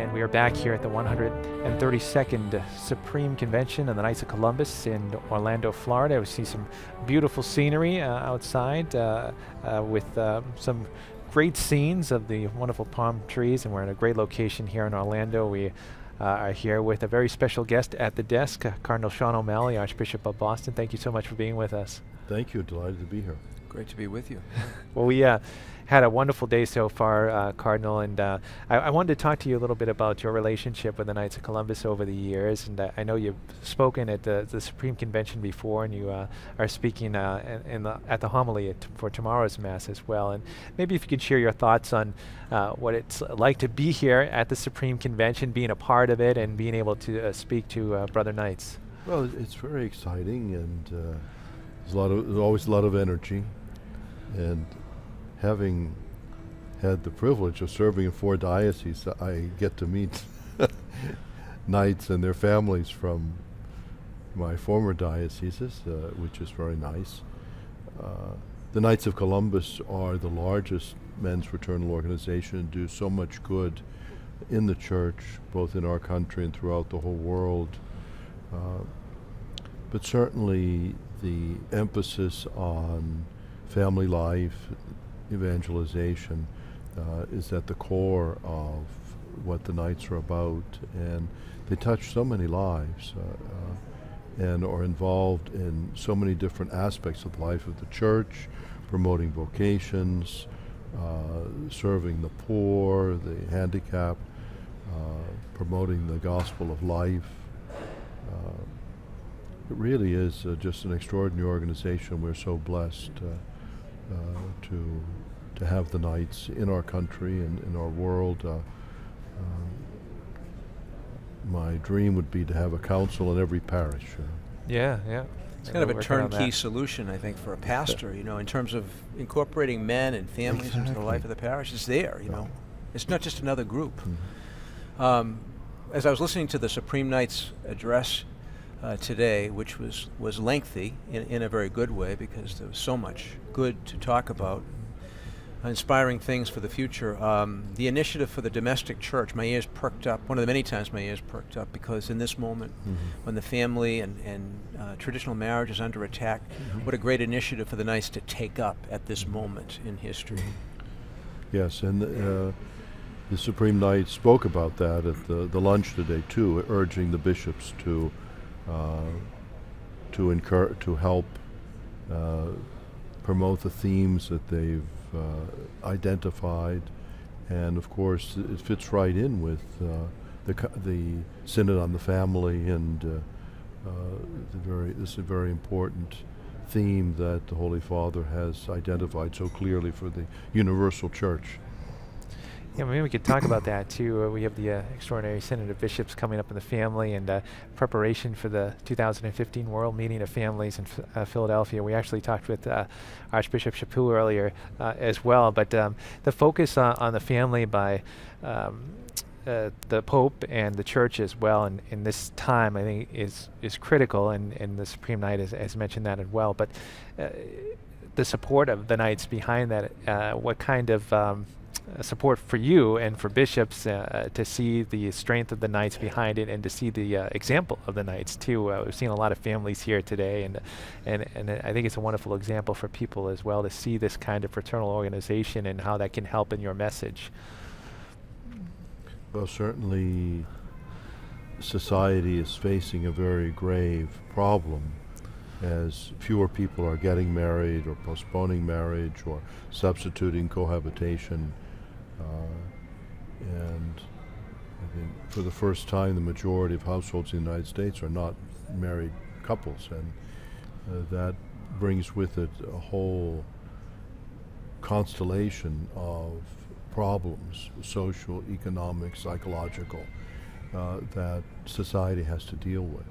and we are back here at the 132nd Supreme Convention of the Knights of Columbus in Orlando, Florida. We see some beautiful scenery outside with some great scenes of the wonderful palm trees, and we're in a great location here in Orlando. We are here with a very special guest at the desk, Cardinal Seán O'Malley, Archbishop of Boston. Thank you so much for being with us. Thank you. Delighted to be here. Great to be with you. Well, we had a wonderful day so far, Cardinal, and I wanted to talk to you a little bit about your relationship with the Knights of Columbus over the years. And I know you've spoken at the Supreme Convention before, and you are speaking at the homily for tomorrow's Mass as well. And maybe if you could share your thoughts on what it's like to be here at the Supreme Convention, being a part of it, and being able to speak to Brother Knights. Well, it's very exciting, and there's always a lot of energy. And having had the privilege of serving in 4 dioceses, I get to meet knights and their families from my former dioceses, which is very nice. The Knights of Columbus are the largest men's fraternal organization and do so much good in the church, both in our country and throughout the whole world. But certainly the emphasis on family life, evangelization is at the core of what the Knights are about, and they touch so many lives and are involved in so many different aspects of the life of the church, promoting vocations, serving the poor, the handicapped, promoting the gospel of life. It really is just an extraordinary organization. We're so blessed to have the Knights in our country and in our world. My dream would be to have a council in every parish. Yeah. It's kind of a turnkey solution, I think, for a pastor, in terms of incorporating men and families into the life of the parish. It's there, It's not just another group. Mm-hmm. As I was listening to the Supreme Knights address today, which was lengthy in a very good way, because there was so much good to talk about, inspiring things for the future. The initiative for the domestic church, my ears perked up, one of the many times my ears perked up, because in this moment, when the family and traditional marriage is under attack, what a great initiative for the Knights to take up at this moment in history. Yes, and the Supreme Knights spoke about that at the lunch today too, urging the bishops to help promote the themes that they've identified, and of course it fits right in with the Synod on the Family, and this is a very important theme that the Holy Father has identified so clearly for the universal church. Yeah, maybe we could talk about that too. We have the Extraordinary Synod of Bishops coming up in the family, and preparation for the 2015 World Meeting of Families in Philadelphia. We actually talked with Archbishop Chaput earlier as well, but the focus on the family by the Pope and the Church as well in this time, I think, is critical, and the Supreme Knight has mentioned that as well. But the support of the Knights behind that, what kind of support for you and for bishops to see the strength of the Knights behind it, and to see the example of the Knights too. We've seen a lot of families here today, and I think it's a wonderful example for people as well to see this kind of fraternal organization and how that can help in your message. Well, certainly society is facing a very grave problem, as fewer people are getting married or postponing marriage or substituting cohabitation. And I think for the first time the majority of households in the United States are not married couples, and that brings with it a whole constellation of problems, social, economic, psychological, that society has to deal with.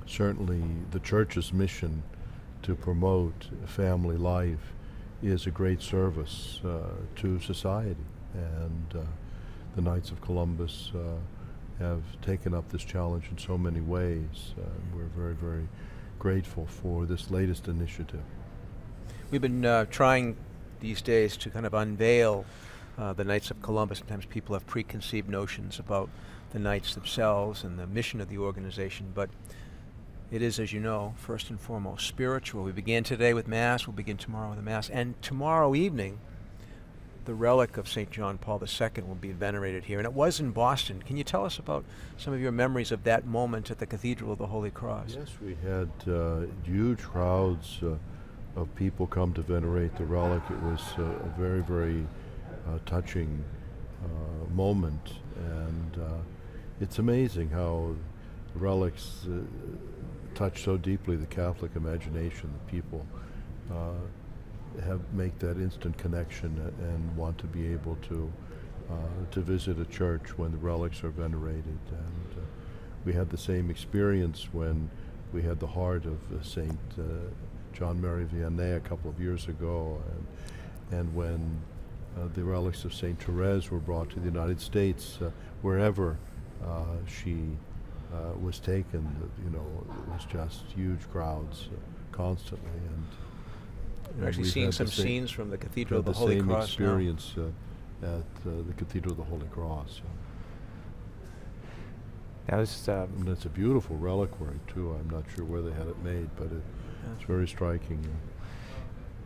Certainly the Church's mission to promote family life is a great service to society, and the Knights of Columbus have taken up this challenge in so many ways. We're very, very grateful for this latest initiative. We've been trying these days to kind of unveil the Knights of Columbus. Sometimes people have preconceived notions about the Knights themselves and the mission of the organization, but it is, as you know, first and foremost spiritual. We began today with Mass, we'll begin tomorrow with a Mass, and tomorrow evening the relic of St. John Paul II will be venerated here, and it was in Boston. Can you tell us about some of your memories of that moment at the Cathedral of the Holy Cross? Yes, we had huge crowds of people come to venerate the relic. It was a very, very touching moment, and it's amazing how the relics touch so deeply the Catholic imagination that people make that instant connection and want to be able to visit a church when the relics are venerated. And we had the same experience when we had the heart of Saint John Mary Vianney a couple of years ago, and when the relics of Saint Therese were brought to the United States, wherever she was taken. It was just huge crowds constantly, and we're actually seeing some scenes from the Cathedral of the Holy Cross experience at the Cathedral of the Holy Cross. That was, and it's a beautiful reliquary too. I'm not sure where they had it made, but it's very striking.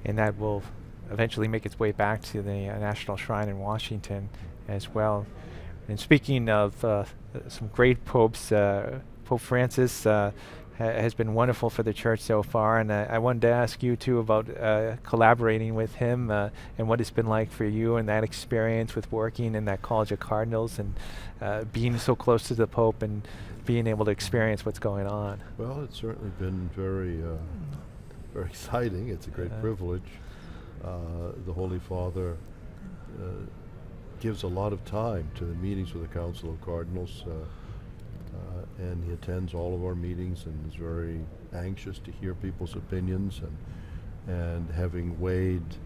And that will eventually make its way back to the National Shrine in Washington as well. And speaking of some great popes, Pope Francis has been wonderful for the church so far, and I wanted to ask you too about collaborating with him and what it's been like for you and that experience with working in that College of Cardinals and being so close to the Pope and being able to experience what's going on. Well, it's certainly been very, very exciting. It's a great privilege. The Holy Father gives a lot of time to the meetings with the Council of Cardinals, and he attends all of our meetings and is very anxious to hear people's opinions, and having weighed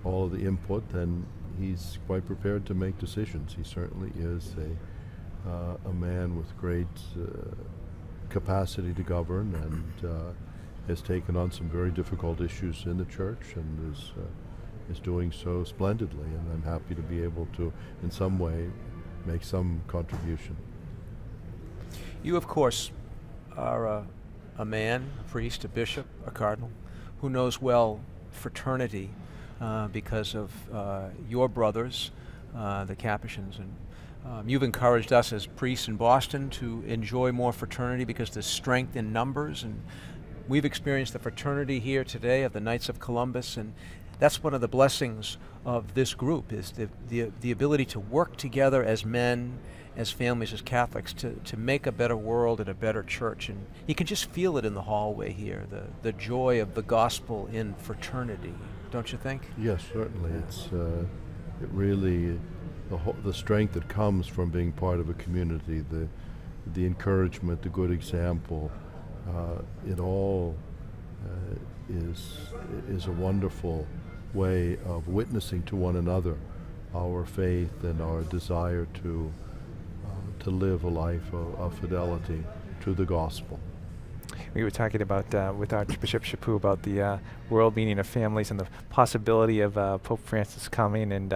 all of the input, then he's quite prepared to make decisions. He certainly is a man with great capacity to govern, and has taken on some very difficult issues in the church, and is doing so splendidly, and I'm happy to be able to, in some way, make some contribution. You, of course, are a man, a priest, a bishop, a cardinal, who knows well fraternity because of your brothers, the Capuchins, and you've encouraged us as priests in Boston to enjoy more fraternity because there's strength in numbers, and we've experienced the fraternity here today of the Knights of Columbus, and that's one of the blessings of this group, is the ability to work together as men, as families, as Catholics, to make a better world and a better church. And you can just feel it in the hallway here, the joy of the gospel in fraternity, don't you think? Yes, certainly. It's it really, the strength that comes from being part of a community, the encouragement, the good example, it all is a wonderful way of witnessing to one another our faith and our desire to live a life of fidelity to the gospel. We were talking about with Archbishop Chaput about the world meeting of families and the possibility of Pope Francis coming, and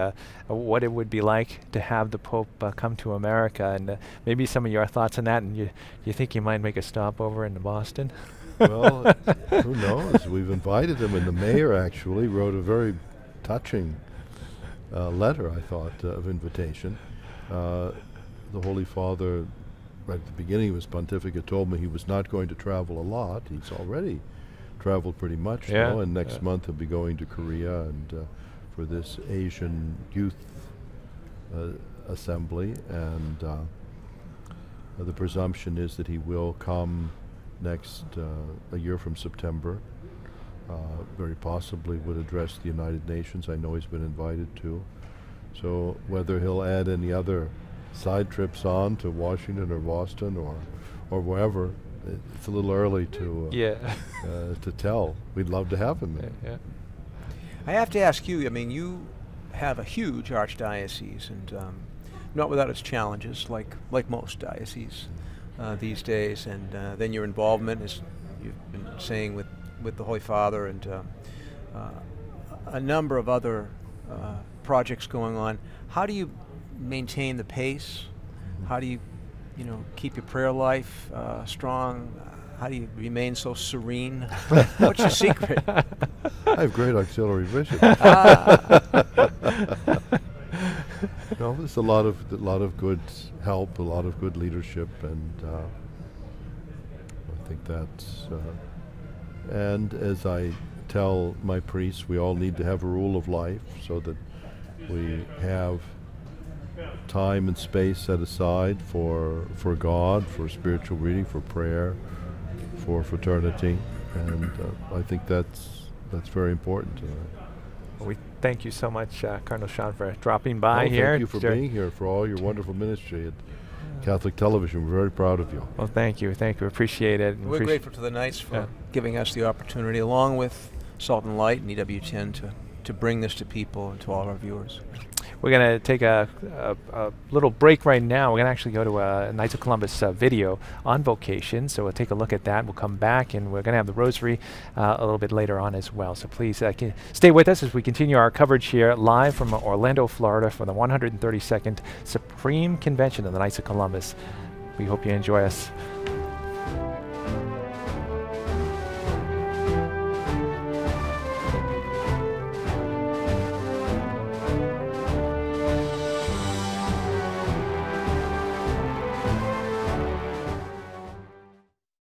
what it would be like to have the Pope come to America, and maybe some of your thoughts on that. And you think you might make a stop over in Boston? Well, who knows? We've invited him, and the mayor actually wrote a very touching letter, I thought, of invitation. The Holy Father, right at the beginning of his pontificate, told me he was not going to travel a lot. He's already traveled pretty much now, and next month he'll be going to Korea and for this Asian Youth Assembly, and the presumption is that he will come next a year from September. Very possibly would address the United Nations. I know he's been invited to. So whether he'll add any other side trips on to Washington or Boston or wherever, it's a little early to to tell. We'd love to have him there. Yeah. I have to ask you, I mean, you have a huge archdiocese, and not without its challenges, like most dioceses these days, and then your involvement, as you've been saying, with the Holy Father, and a number of other projects going on. How do you maintain the pace? How do you, keep your prayer life strong? How do you remain so serene? What's your secret? I have great auxiliary bishop. No, there's a lot of good help, a lot of good leadership, and I think that's. And as I tell my priests, we all need to have a rule of life so that we have time and space set aside for God, for spiritual reading, for prayer, for fraternity, and I think that's very important. Well, we thank you so much, Cardinal Seán, for dropping by here. Thank you for being here, for all your wonderful ministry at Catholic Television. We're very proud of you. Well, thank you, appreciate it. We're grateful to the Knights for giving us the opportunity, along with Salt and Light and EWTN, to bring this to people and to all our viewers. We're going to take a little break right now. We're going to actually go to a Knights of Columbus video on vocation, so we'll take a look at that. We'll come back, and we're going to have the Rosary a little bit later on as well. So please stay with us as we continue our coverage here live from Orlando, Florida for the 132nd Supreme Convention of the Knights of Columbus. We hope you enjoy us.